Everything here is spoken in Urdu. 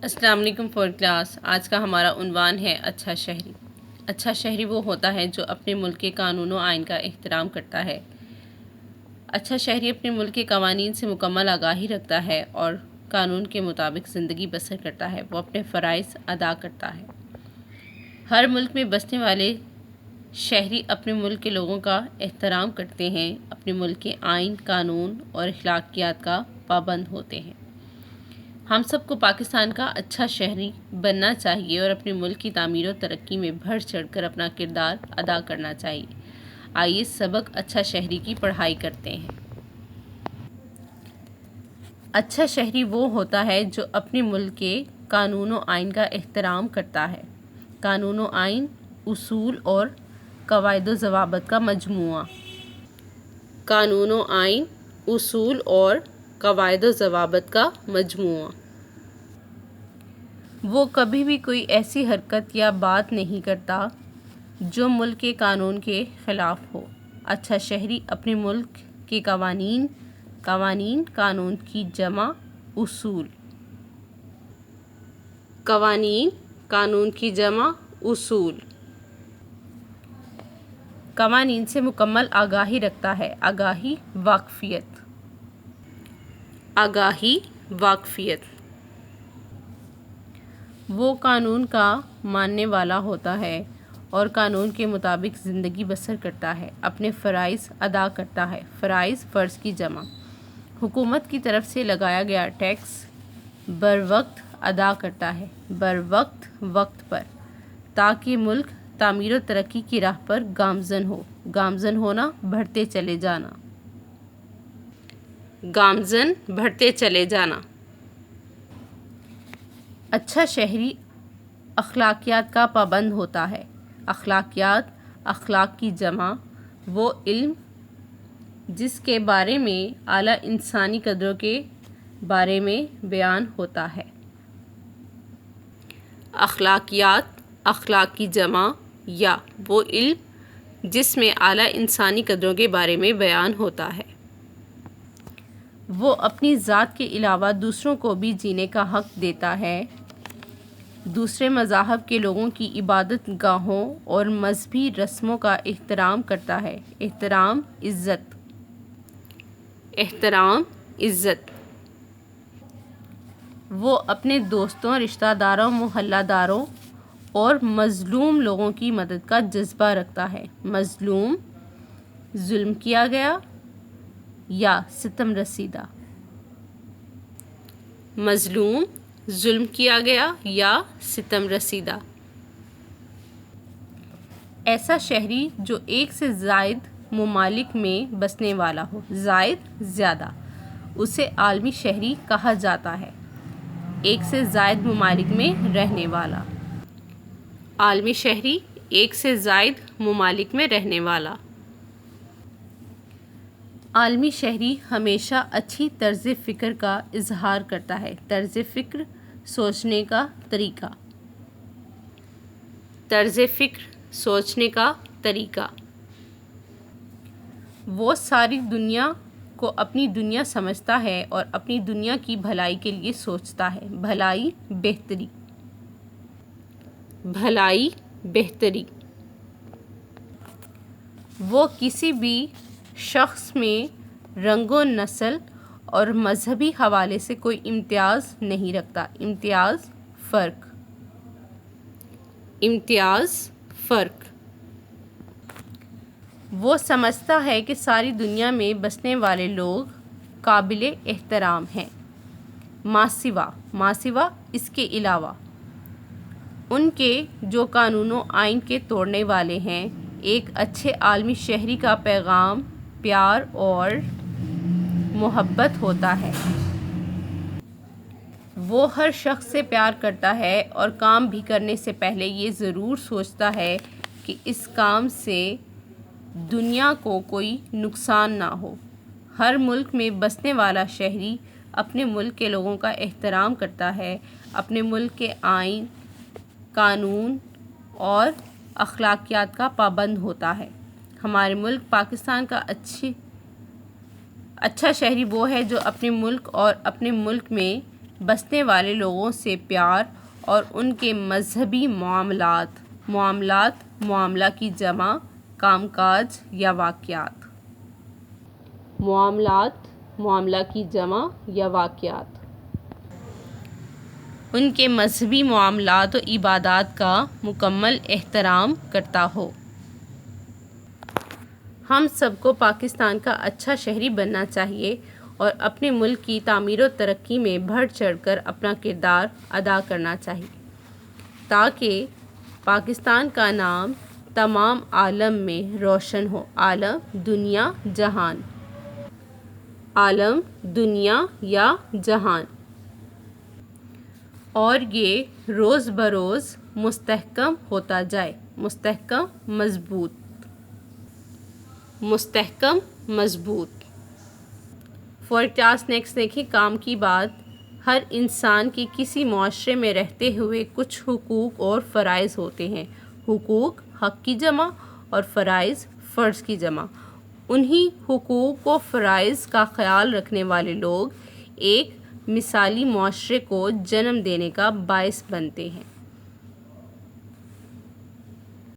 السلام علیکم فور کلاس۔ آج کا ہمارا عنوان ہے اچھا شہری۔ اچھا شہری وہ ہوتا ہے جو اپنے ملک کے قانون و آئین کا احترام کرتا ہے۔ اچھا شہری اپنے ملک کے قوانین سے مکمل آگاہی رکھتا ہے اور قانون کے مطابق زندگی بسر کرتا ہے۔ وہ اپنے فرائض ادا کرتا ہے۔ ہر ملک میں بسنے والے شہری اپنے ملک کے لوگوں کا احترام کرتے ہیں، اپنے ملک کے آئین، قانون اور اخلاقیات کا پابند ہوتے ہیں۔ ہم سب کو پاکستان کا اچھا شہری بننا چاہیے اور اپنے ملک کی تعمیر و ترقی میں بڑھ چڑھ کر اپنا کردار ادا کرنا چاہیے۔ آئیے سبق اچھا شہری کی پڑھائی کرتے ہیں۔ اچھا شہری وہ ہوتا ہے جو اپنے ملک کے قانون و آئین کا احترام کرتا ہے۔ قانون و آئین اصول اور قواعد و ضوابط کا مجموعہ۔ قانون و آئین اصول اور قواعد و ضوابط کا مجموعہ۔ وہ کبھی بھی کوئی ایسی حرکت یا بات نہیں کرتا جو ملک کے قانون کے خلاف ہو۔ اچھا شہری اپنے ملک کے قوانین قانون کی جمع اصول۔ قوانین قانون کی جمع اصول۔ قوانین سے مکمل آگاہی رکھتا ہے۔ آگاہی واقفیت۔ آگاہی واقفیت۔ وہ قانون کا ماننے والا ہوتا ہے اور قانون کے مطابق زندگی بسر کرتا ہے، اپنے فرائض ادا کرتا ہے۔ فرائض فرض کی جمع۔ حکومت کی طرف سے لگایا گیا ٹیکس بروقت ادا کرتا ہے، بروقت وقت پر، تاکہ ملک تعمیر و ترقی کی راہ پر گامزن ہو۔ گامزن ہونا، بڑھتے چلے جانا۔ گامزن، بڑھتے چلے جانا۔ اچھا شہری اخلاقیات کا پابند ہوتا ہے۔ اخلاقیات اخلاق کی جمع۔ وہ علم جس کے بارے میں اعلیٰ انسانی قدروں کے بارے میں بیان ہوتا ہے۔ اخلاقیات اخلاق کی جمع یا وہ علم جس میں اعلیٰ انسانی قدروں کے بارے میں بیان ہوتا ہے۔ وہ اپنی ذات کے علاوہ دوسروں کو بھی جینے کا حق دیتا ہے۔ دوسرے مذاہب کے لوگوں کی عبادت گاہوں اور مذہبی رسموں کا احترام کرتا ہے۔ احترام عزت۔ احترام عزت۔ وہ اپنے دوستوں، رشتہ داروں، محلہ داروں اور مظلوم لوگوں کی مدد کا جذبہ رکھتا ہے۔ مظلوم، ظلم کیا گیا یا ستم رسیدہ۔ مظلوم، ظلم کیا گیا یا ستم رسیدہ۔ ایسا شہری جو ایک سے زائد ممالک میں بسنے والا ہو، زائد زیادہ، اسے عالمی شہری کہا جاتا ہے۔ ایک سے زائد ممالک میں رہنے والا۔ عالمی شہری، ایک سے زائد ممالک میں رہنے والا۔ عالمی شہری ہمیشہ اچھی طرز فکر کا اظہار کرتا ہے۔ طرز فکر، سوچنے کا طریقہ۔ طرز فکر، سوچنے کا طریقہ۔ وہ ساری دنیا کو اپنی دنیا سمجھتا ہے اور اپنی دنیا کی بھلائی کے لیے سوچتا ہے۔ بھلائی، بہتری۔ بھلائی، بہتری۔ وہ کسی بھی شخص میں رنگ و نسل اور مذہبی حوالے سے کوئی امتیاز نہیں رکھتا۔ امتیاز، فرق۔ امتیاز، فرق۔ وہ سمجھتا ہے کہ ساری دنیا میں بسنے والے لوگ قابل احترام ہیں۔ ما سوا، ما سوا، اس کے علاوہ، ان کے جو قانون و آئین کے توڑنے والے ہیں۔ ایک اچھے عالمی شہری کا پیغام پیار اور محبت ہوتا ہے۔ وہ ہر شخص سے پیار کرتا ہے اور کام بھی کرنے سے پہلے یہ ضرور سوچتا ہے کہ اس کام سے دنیا کو کوئی نقصان نہ ہو۔ ہر ملک میں بسنے والا شہری اپنے ملک کے لوگوں کا احترام کرتا ہے، اپنے ملک کے آئین، قانون اور اخلاقیات کا پابند ہوتا ہے۔ ہمارے ملک پاکستان کا اچھا شہری وہ ہے جو اپنے ملک اور اپنے ملک میں بسنے والے لوگوں سے پیار اور ان کے مذہبی معاملہ کی جمع کام کاج یا واقعات ان کے مذہبی معاملات و عبادات کا مکمل احترام کرتا ہو۔ ہم سب کو پاکستان کا اچھا شہری بننا چاہیے اور اپنے ملک کی تعمیر و ترقی میں بڑھ چڑھ کر اپنا کردار ادا کرنا چاہیے تاکہ پاکستان کا نام تمام عالم میں روشن ہو، عالم دنیا یا جہان، اور یہ روز بروز مستحکم ہوتا جائے، مستحکم مضبوط۔ فور کلاس نیکسٹ دیکھیں، کام کی بات۔ ہر انسان کے کسی معاشرے میں رہتے ہوئے کچھ حقوق اور فرائض ہوتے ہیں۔ حقوق حق کی جمع اور فرائض فرض کی جمع۔ انہی حقوق و فرائض کا خیال رکھنے والے لوگ ایک مثالی معاشرے کو جنم دینے کا باعث بنتے ہیں۔